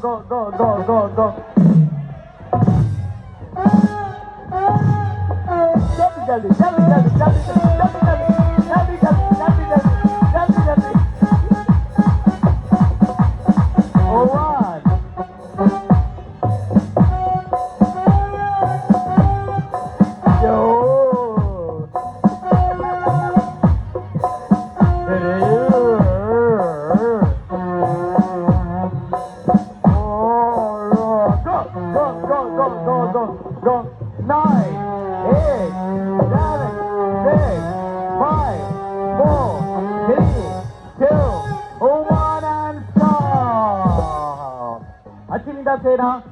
go. Jaldi. Oh, one. Yo. Go. 9, 8, 7, 6, 5, 4, 3, 2, 1, and stop. 아침이다, 세나.